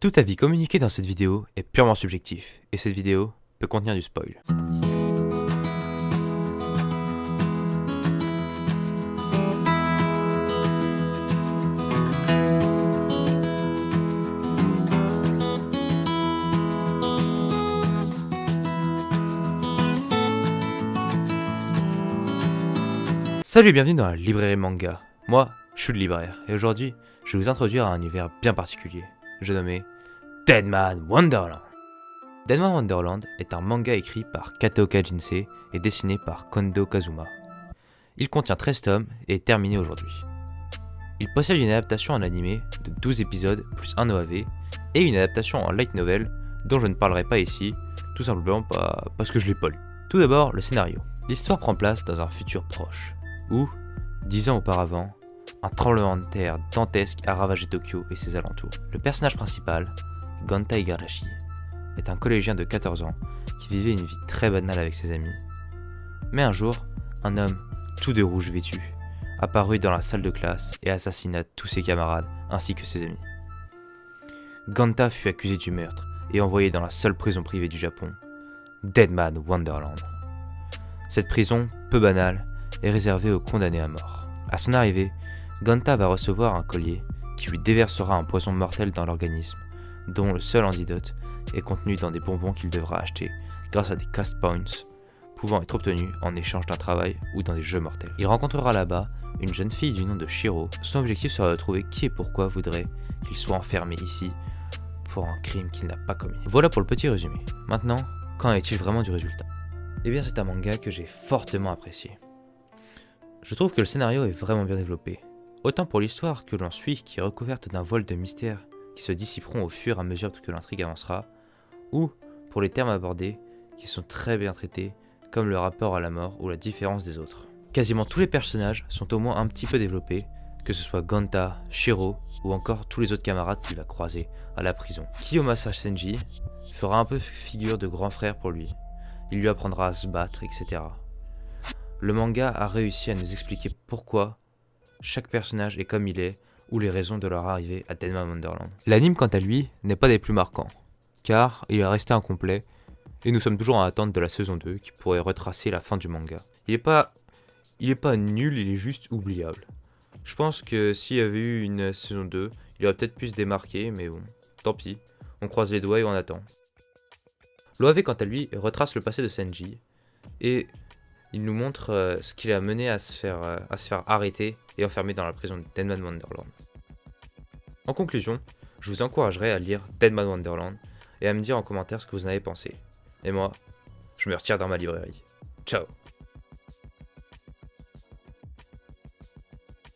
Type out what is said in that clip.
Tout avis communiqué dans cette vidéo est purement subjectif, et cette vidéo peut contenir du spoil. Salut et bienvenue dans la librairie manga. Moi, je suis le libraire, et aujourd'hui, je vais vous introduire à un univers bien particulier, j'ai nommé Deadman Wonderland. Deadman Wonderland est un manga écrit par Kataoka Jinsei et dessiné par Kondo Kazuma. Il contient 13 tomes et est terminé aujourd'hui. Il possède une adaptation en animé de 12 épisodes plus un OAV et une adaptation en light novel dont je ne parlerai pas ici, tout simplement parce que je l'ai pas lu. Tout d'abord, le scénario. L'histoire prend place dans un futur proche, où, 10 ans auparavant, un tremblement de terre dantesque a ravagé Tokyo et ses alentours. Le personnage principal, Gonta Igarashi, est un collégien de 14 ans qui vivait une vie très banale avec ses amis. Mais un jour, un homme, tout de rouge vêtu, apparut dans la salle de classe et assassina tous ses camarades ainsi que ses amis. Gonta fut accusé du meurtre et envoyé dans la seule prison privée du Japon, Deadman Wonderland. Cette prison, peu banale, est réservée aux condamnés à mort. À son arrivée, Gonta va recevoir un collier qui lui déversera un poison mortel dans l'organisme, dont le seul antidote est contenu dans des bonbons qu'il devra acheter grâce à des cast points pouvant être obtenus en échange d'un travail ou dans des jeux mortels. Il rencontrera là-bas une jeune fille du nom de Shiro. Son objectif sera de trouver qui et pourquoi voudrait qu'il soit enfermé ici pour un crime qu'il n'a pas commis. Voilà pour le petit résumé. Maintenant, qu'en est-il vraiment du résultat ? Eh bien, c'est un manga que j'ai fortement apprécié. Je trouve que le scénario est vraiment bien développé, autant pour l'histoire que l'on suit qui est recouverte d'un voile de mystères qui se dissiperont au fur et à mesure que l'intrigue avancera, ou pour les thèmes abordés qui sont très bien traités, comme le rapport à la mort ou la différence des autres. Quasiment tous les personnages sont au moins un petit peu développés, que ce soit Gonta, Shiro ou encore tous les autres camarades qu'il va croiser à la prison. Kiyomasa Senji fera un peu figure de grand frère pour lui, il lui apprendra à se battre, etc. Le manga a réussi à nous expliquer pourquoi chaque personnage est comme il est, ou les raisons de leur arrivée à Deadman Wonderland. L'anime quant à lui n'est pas des plus marquants, car il est resté incomplet, et nous sommes toujours en attente de la saison 2 qui pourrait retracer la fin du manga. Il est pas nul, il est juste oubliable. Je pense que s'il y avait eu une saison 2, il aurait peut-être pu se démarquer, mais bon, tant pis, on croise les doigts et on attend. L'OAV quant à lui retrace le passé de Senji, et il nous montre ce qui l'a mené à se faire arrêter et enfermer dans la prison de Deadman Wonderland. En conclusion, je vous encouragerai à lire Deadman Wonderland et à me dire en commentaire ce que vous en avez pensé. Et moi, je me retire dans ma librairie. Ciao!